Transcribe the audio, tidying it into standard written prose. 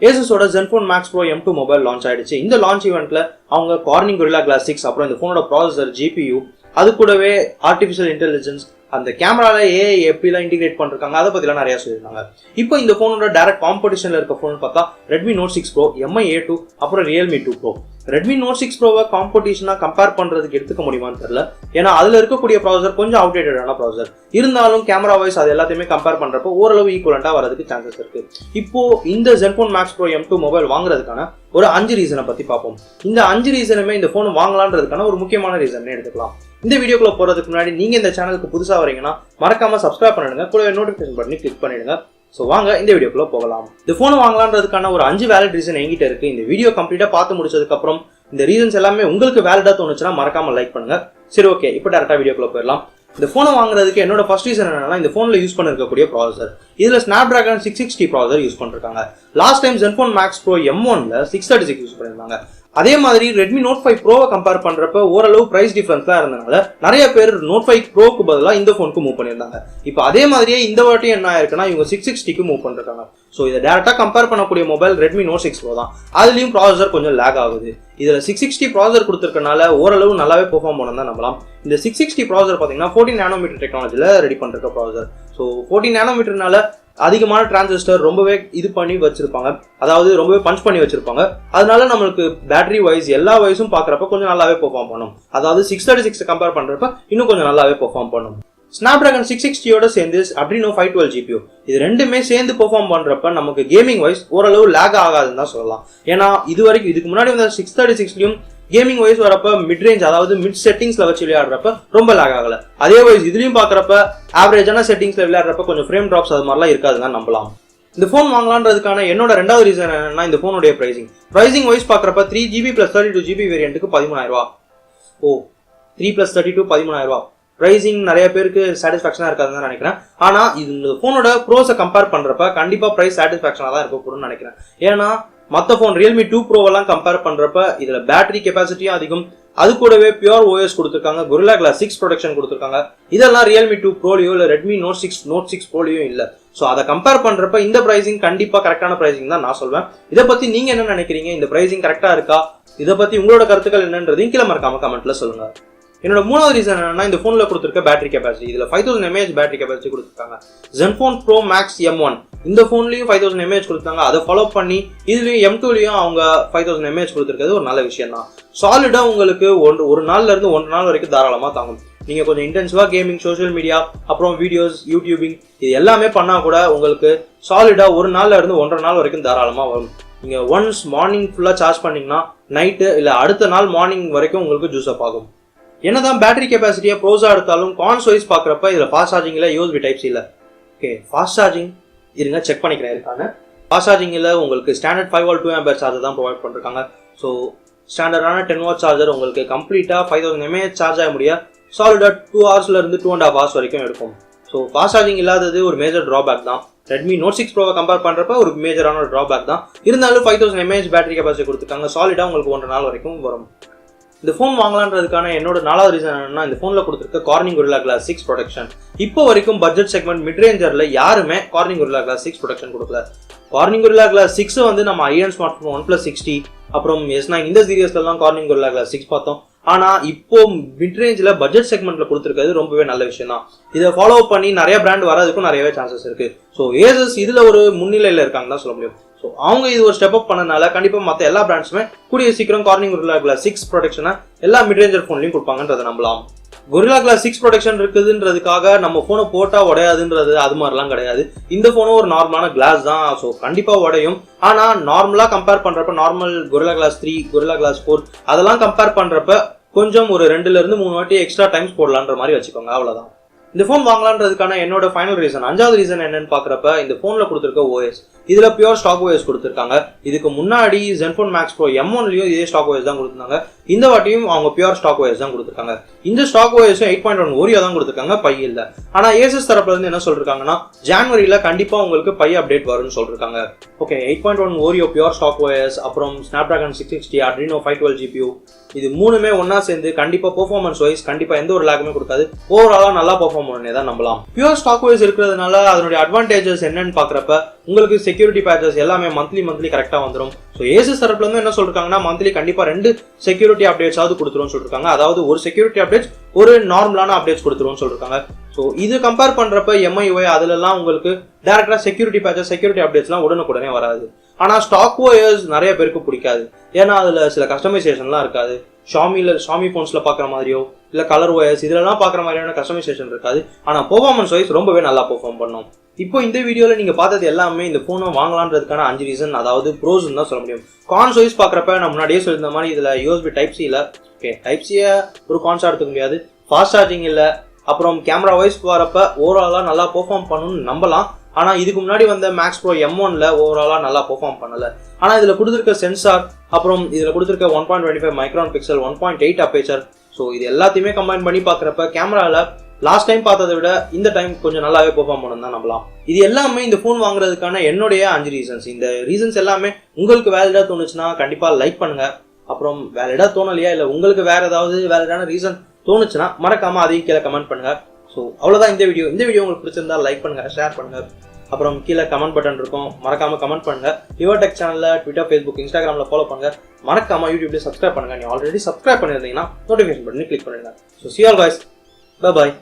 Asus oda Zenfone Max Pro M2 mobile launch ஆயிடுச்சு. இந்த launch eventல அவங்க Corning Gorilla Glass 6 அப்புறம் இந்த போனோட processor GPU அது கூடவே artificial intelligence அந்த கேமரால AI எப்படிலாம் இன்டிகிரேட் பண்ணிருக்காங்க அதை பத்திலாம் நிறைய சொல்லியிருந்தாங்க. இப்போ இந்த போனோட டைரக்ட் காம்படிஷன்ல இருக்க போன் பார்த்தா Redmi Note 6 Pro, MI A2 அப்புறம் Realme 2 Pro. Redmi Note 6 Pro காம்படிஷனா compare பண்றதுக்கு எடுத்துக்க முடியுமான்னு தெரியல. ஏன்னா அதுல இருக்கக்கூடிய ப்ராசஸர் கொஞ்சம் அவுடேட்டடான ப்ராசஸர். இருந்தாலும் கேமரா வைஸ் அது எல்லாத்தையுமே கம்பேர் பண்றப்போ ஓரளவு ஈக்குவலண்டா வரதுக்கு சான்சஸ் இருக்கு. இப்போ இந்த Zenfone Max Pro M2 mobile வாங்குறதுக்கான ஒரு 5 ரீசனை பத்தி பார்ப்போம். இந்த 5 ரீசனுமே இந்த போன் வாங்கலான்றதுக்கான ஒரு முக்கியமான ரீசன் எடுத்துக்கலாம். இந்த வீடியோக்குள்ள போறதுக்கு முன்னாடி நீங்க இந்த சேனலுக்கு புதுசா வரீங்கன்னா மறக்காம சப்ஸ்கிரைப் பண்ணிடுங்க, கூடவே நோட்டிபிகேஷன் பட்டனை கிளிக் பண்ணிடுங்க. சோ வாங்க இந்த வீடியோக்குள்ள போகலாம். இந்த போன் வாங்கலான்றதுக்கான ஒரு 5 வேலிட் ரீசன் என்கிட்ட இருக்கு. இந்த வீடியோ கம்ப்ளீட்டா பார்த்து முடிச்சதுக்கு அப்புறம் இந்த ரீசன்ஸ் எல்லாமே உங்களுக்கு வேலிடா தோணுச்சுன்னா மறக்காம லைக் பண்ணுங்க. சரி, ஓகே, இப்போ டைரக்டா வீடியோக்குள்ள போயிடலாம். இந்த போனை வாங்குறதுக்கு என்னோட ஃபர்ஸ்ட் ரீசன் என்னன்னா இந்த போன்ல யூஸ் பண்ணிருக்கக்கூடிய ப்ராசஸர். இதுல Snapdragon 660 ப்ராசஸர் யூஸ் பண்ணிருக்காங்க. Last time Zenfone Max Pro M1ல 636 use பண்ணிருந்தாங்க. அதே மாதிரி Redmi Note 5 Pro கம்பேர் பண்றப்ப ஓரளவு பிரைஸ் டிஃபரன்ஸ் தான் இருந்தனால நிறைய பேர் Note 5 Proக்கு பதிலா இந்த போனுக்கு மூவ் பண்ணிருந்தாங்க. இப்போ அதே மாதிரியே இந்த வாட்டி என்ன ஆயிருக்குன்னா இவங்க 660க்கு மூவ் பண்ணிருக்காங்க. ஸோ இதை டேரக்டா கம்பேர் பண்ணக்கூடிய மொபைல் Redmi Note 6 Pro தான். அதுலயும் ப்ராசஸர் கொஞ்சம் லேக் ஆகுது. இதுல 660 ப்ராசஸர் கொடுத்துருக்கனால ஓரளவு நல்லாவே பெர்ஃபார்ம் பண்ணணும் தான் நம்பலாம். இந்த 660 ப்ராசஸர் பாத்தீங்கன்னா 14 நானோமீட்டர் டெக்னாலஜில ரெடி பண்ற ப்ராசஸர். ஸோ 14 நானோமீட்டர்னால அதிகமான டிரான்சிஸ்டர் ரொம்பவே இது பண்ணி வச்சிருப்பாங்க, அதாவது ரொம்பவே பஞ்ச் பண்ணி வச்சிருப்பாங்க. அதனால நம்மளுக்கு பேட்டரி வைஸ் எல்லா வைஸும் பாக்குறப்ப கொஞ்சம் நல்லாவே பெர்ஃபார்ம் பண்ணும். அதாவது 636 கம்பேர் பண்றப்ப இன்னும் கொஞ்சம் நல்லாவே பெர்ஃபார்ம் பண்ணும். Snapdragon 660யோட சேர்ந்து Adreno 512 GPU இது ரெண்டுமே சேர்ந்து பெர்ஃபார்ம் பண்றப்ப நமக்கு கேமிங் வைஸ் ஓரளவு லேக் ஆகாதுன்னு தான் சொல்லலாம். ஏன்னா இதுக்கு முன்னாடி வந்த 636லயும் கேமிங் வைஸ் வரப்ப மிட் ரேஞ்ச், அதாவது மிட் செட்டிங்ஸ்ல வச்சு விளையாடுறப்ப ரொம்ப லேக் ஆகல. அதே வைஸ் இதுலயும் பாக்குறப்ப ஆவரேஜான செட்டிங்ஸ்ல விளையாடுறப்ப கொஞ்சம் ஃப்ரேம் டிராப்ஸ் அது மாதிரிலாம் இருக்காதுன்னு நம்பலாம். இந்த போன் வாங்கலான்றதுக்கான என்னோட ரெண்டாவது ரீசன் என்னன்னா இந்த போனுடைய பிரைசிங் வைஸ் பாக்குறப்ப 3GB + 32GB வேரியன்ட்டுக்கு 13,000 ரூபாய். 3+32 13,000 ரூபாய். பிரைசிங் நிறைய பேருக்கு சாட்டிஸ்பாக்சனா இருக்காதுன்னு தான் நினைக்கிறேன். ஆனா இந்த போனோட ப்ரோஸை கம்பேர் பண்றப்ப கண்டிப்பா பிரைஸ் சாட்டிஸ்பாக்சனா தான் இருக்கக்கூடும் நினைக்கிறேன். ஏன்னா மற்ற போன் Realme 2 Pro எல்லாம் கம்பேர் பண்றப்ப இதுல பேட்டரி கெப்பாசிட்டியும் அதிகம், அது கூடவே பியூர் OS கொடுத்திருக்காங்க, Gorilla Glass 6 ப்ரொடெக்ஷன் கொடுத்திருக்காங்க. இதெல்லாம் Realme 2 Proலயோ இல்ல Redmi Note 6 Proலயோ இல்ல. சோ அதை கம்பேர் பண்றப்ப இந்த பிரைசிங் கண்டிப்பா கரெக்டான பிரைசிங் தான் நான் சொல்வேன். இதை பத்தி நீங்க என்ன நினைக்கிறீங்க? இந்த பிரைசிங் கரெக்டா இருக்கா? இதை பத்தி உங்களோட கருத்துக்கள் என்னன்றதையும் கீழே மறக்காம கமெண்ட்ல சொல்லுங்க. என்னோட மூணாவது ரீசன் என்னன்னா இந்த போன்ல கொடுத்திருக்க பேட்டரி கெப்பாசிட்டி. இதுல 5000 mAh பேட்டரி கெப்பாசிட்டி கொடுத்திருக்காங்க. Zenfone Pro Max M1 இந்த போன்லயும் 5000 mAh கொடுத்தாங்க. அதை ஃபாலோ பண்ணி இதுலயும் M2லயும் அவங்க 5000 mAh கொடுத்திருக்கிறது ஒரு நல்ல விஷயம் தான். சாலிடா உங்களுக்கு ஒரு நாள்ல இருந்து 1 நாள் வரைக்கும் தாராளமா தாங்கும். நீங்க கொஞ்சம் இன்டென்சிவா கேமிங், சோஷியல் மீடியா, அப்புறம் வீடியோஸ், யூடியூபிங் இது எல்லாமே பண்ணா கூட உங்களுக்கு சாலிடா ஒரு நாள்ல இருந்து 1.5 நாள் வரைக்கும் தாராளமா வரும். நீங்க ஒன்ஸ் மார்னிங் ஃபுல்லா சார்ஜ் பண்ணீங்கன்னா நைட்டு இல்ல அடுத்த நாள் மார்னிங் வரைக்கும் உங்களுக்கு ஜூஸ் அப் ஆகும். என்னதான் பேட்டரி கெப்பாசிட்டியா ப்ரோஸா எடுத்தாலும் கான்ஸ் வைஸ் பாக்குறப்ப இதுல ஃபாஸ்ட் சார்ஜிங் இல்ல, USB டைப் சி இல்ல. ஓகே, ஃபாஸ்ட் சார்ஜிங் இருங்க செக் பண்ணிக்கிறேன் இருக்காங்க. ஃபாஸ்ட் சார்ஜிங்ல உங்களுக்கு ஸ்டாண்டர்ட் 5V 2A சார்ஜர் தான் ப்ரொவைட் பண்ணிருக்காங்க. ஸோ ஸ்டாண்டர்டான 10W சார்ஜர் உங்களுக்கு கம்ப்ளீட்டா 5000 mAh சார்ஜ் ஆக முடியாது. சாலிடா 2 ஹவர்ஸ்ல இருந்து 2.5 ஹவர்ஸ் வரைக்கும் எடுக்கும். ஸோ ஃபாஸ்ட் சார்ஜிங் இல்லாதது ஒரு மேஜர் டிராபேக் தான். Redmi Note 6 Pro கம்பேர் பண்றப்ப ஒரு மேஜரான டிராபேக் தான். இருந்தாலும் 5000 mAh பேட்டரி கெப்பாசிட்டி கொடுத்துருக்காங்க. சாலிடா உங்களுக்கு 1.5 நாள் வரைக்கும் வரும். இந்த போன் வாங்கலான்றதுக்கான என்னோட நாலாவது ரீசன் என்னன்னா இந்த போன்ல கொடுத்திருக்க Corning Gorilla Glass 6 ப்ரொடெக்ஷன். இப்போ வரைக்கும் பட்ஜெட் செக்மெண்ட் மிட் ரேஞ்சர்ல யாருமே Corning Gorilla Glass 6 ப்ரொடெக்ஷன் கொடுக்கல. Corning Gorilla Glass 6 வந்து நம்ம ஐஎன் ஸ்மார்ட் போன் OnePlus 60 அப்புறம் S9 இந்த சீரியஸ்ல எல்லாம் Corning Gorilla Glass 6 பார்த்தோம். ஆனா இப்போ மிட் ரேஞ்சில் பட்ஜெட் செக்மெண்ட்ல கொடுத்திருக்கிறது ரொம்பவே நல்ல விஷயம் தான். இதை ஃபாலோ பண்ணி நிறைய பிராண்ட் வரதுக்கும் நிறையவே சான்சஸ் இருக்கு. ஸோ Asus இதுல ஒரு முன்னிலையில இருக்காங்க தான் சொல்ல முடியும். ஸோ அவங்க இது ஒரு ஸ்டெப் அப் பண்ணனால கண்டிப்பா மற்ற எல்லா பிராண்ட்ஸுமே கூடிய சீக்கிரம் Corning Gorilla Glass 6 ப்ரொடெக்ஷனை எல்லா மிட் ரேஞ்சர் போன்லயும் கொடுப்பாங்கன்றதை நம்பலாம். Gorilla Glass 6 ப்ரொடெக்ஷன் இருக்குதுன்றதுக்காக நம்ம போனை போட்டா உடையாதுன்றது அது மாதிரிலாம் கிடையாது. இந்த போனும் ஒரு நார்மலான கிளாஸ் தான். ஸோ கண்டிப்பா உடையும். ஆனா நார்மலா கம்பேர் பண்றப்ப normal Gorilla Glass 3, Gorilla Glass 4 அதெல்லாம் கம்பேர் பண்றப்ப கொஞ்சம் ஒரு 2ல இருந்து 3 வாட்டி எக்ஸ்ட்ரா டைம்ஸ் போடலான்ற மாதிரி வச்சுக்கோங்க, அவ்வளவுதான். இந்த போன் வாங்கலான்றதுக்கான என்னோட ஃபைனல் ரீசன் 5வது ரீசன் என்னன்னு பாக்குறப்ப இந்த போன்ல கொடுத்திருக்க OS. இதுல பியூர் ஸ்டாக் OS கொடுத்திருக்காங்க. இதுக்கு முன்னாடி Zenfone Max Pro M1லயும் இதே ஸ்டாக் OS தான் கொடுத்திருந்தாங்க. இந்த வாட்டியும் அவங்க பியூர் ஸ்டாக் OS தான் கொடுத்திருக்காங்க. இந்த ஸ்டாக் OS 8.1 Oreo தான் கொடுத்திருக்காங்க, பை இல்ல. ஆனா Asus தரப்புல இருந்து என்ன சொல்றாங்கன்னா ஜனவரியில கண்டிப்பா உங்களுக்கு பை அப்டேட் வரும்னு சொல்றாங்க. Okay, 8.1 Oreo pure stock OS அப்புறம் Snapdragon 660 Adreno 512 GPU இது மூணுமே ஒன்னா சேர்ந்து கண்டிப்பா பெர்ஃபார்மன்ஸ் வைஸ் கண்டிப்பா எந்த ஒரு லாகுமே கொடுக்காது. ஓவராலா நல்லா பெர்ஃபார்ம் பெர்ஃபார்ம் பண்ணனே தான் நம்பலாம். பியூர் ஸ்டாக் வைஸ் இருக்கிறதுனால அதனுடைய அட்வான்டேஜஸ் என்னன்னு பாக்குறப்ப உங்களுக்கு செக்யூரிட்டி பேட்சஸ் எல்லாமே மந்த்லி கரெக்டா வந்துடும். ஸோ Asus தரப்புல இருந்து என்ன சொல்றாங்கன்னா மந்த்லி கண்டிப்பா 2 செக்யூரிட்டி அப்டேட்ஸ் ஆகுது கொடுத்துருவோம்னு சொல்லிருக்காங்க. அதாவது ஒரு செக்யூரிட்டி அப்டேட்ஸ் ஒரு நார்மலான அப்டேட்ஸ் கொடுத்துருவோம்னு சொல்லிருக்காங்க. ஸோ இது கம்பேர் பண்றப்ப MIUI அதுலலாம் உங்களுக்கு டேரக்டா செக்யூரிட்டி பேட்சஸ் செக்யூரிட்டி அப்டேட்ஸ்லாம் உடனுக்குடனே வராது. ஆனா ஸ்டாக் ஒயர்ஸ் நிறைய பேருக்கு பிடிக்காது. ஏன்னா அதுல சில கஸ்டமைசேஷன்லாம் இருக்காது. ஷாமி போன்ஸ்ல பாக்குற மாதிரியோ இல்ல கலர் ஒயர்ஸ் இதுலலாம் பாக்குற மாதிரியான கஸ்டமைசேஷன் இருக்காது. ஆனா பெர்ஃபார்மன்ஸ் வைஸ் ரொம்பவே நல்லா பெர்ஃபார்ம் பண்ணும். இப்போ இந்த வீடியோல நீங்க பார்த்தது எல்லாமே இந்த போனை வாங்கலான்றதுக்கான 5 ரீசன், அதாவது ப்ரோஸ் தான் சொல்ல முடியும். கான்ஸ் வைஸ் பாக்குறப்ப நான் முன்னாடியே சொல்லியிருந்த மாதிரி இதுல USB Type-C இல்ல. ஓகே, Type-C ஒரு கான்ஸா எடுத்துக்க முடியாது. ஃபாஸ்ட் சார்ஜிங் இல்ல. அப்புறம் கேமரா வைஸ் வரப்ப ஓவராலா நல்லா பெர்ஃபார்ம் பண்ணணும்னு நம்பலாம். ஆனா இதுக்கு முன்னாடி வந்த மேக்ஸ் ப்ரோ M1ல ஓவராலா நல்லா பெர்ஃபார்ம் பண்ணல. ஆனா இதுல கொடுத்திருக்க சென்சார், அப்புறம் இதுல கொடுத்திருக்க 1.25 மைக்ரான் பிக்சல், 1.8 அப்பேச்சர், ஸோ இது எல்லாத்தையுமே கம்பைன் பண்ணி பாக்குறப்ப கேமரால லாஸ்ட் டைம் பார்த்ததை விட இந்த டைம் கொஞ்சம் நல்லாவே பெர்ஃபார்ம் பண்ணணும் தான் நம்பலாம். இது எல்லாமே இந்த போன் வாங்குறதுக்கான என்னுடைய 5 ரீசன்ஸ். இந்த ரீசன்ஸ் எல்லாமே உங்களுக்கு வேலிடா தோணுச்சுன்னா கண்டிப்பா லைக் பண்ணுங்க. அப்புறம் வேலிடா தோணலையா இல்ல உங்களுக்கு வேற ஏதாவது வேலிடான ரீசன் தோணுச்சுன்னா மறக்காம அதையும் கீழே கமெண்ட் பண்ணுங்க. ஸோ அவ்வளவுதான் இந்த வீடியோ. இந்த வீடியோ உங்களுக்கு பிடிச்சிருந்தா லைக் பண்ணுங்க, ஷேர் பண்ணுங்க. அப்புறம் கீழே கமெண்ட் பட்டன் இருக்கும், மறக்காம கமெண்ட் பண்ணுங்க. யுவர் டெக் சேனல்ல ட்விட்டர், ஃபேஸ்புக், இன்ஸ்டாகிராம்ல ஃபாலோ பண்ணுங்க. மறக்காம யூடியூப்ல சப்ஸ்கிரைப் பண்ணுங்க. நீ ஆல்ரெடி சப்ஸ்கிரைப் பண்ணிருந்தீங்கன்னா நோட்டிஃபிகேஷன் பட்டன் கிளிக் பண்ணுங்க. So see you all guys. Bye bye.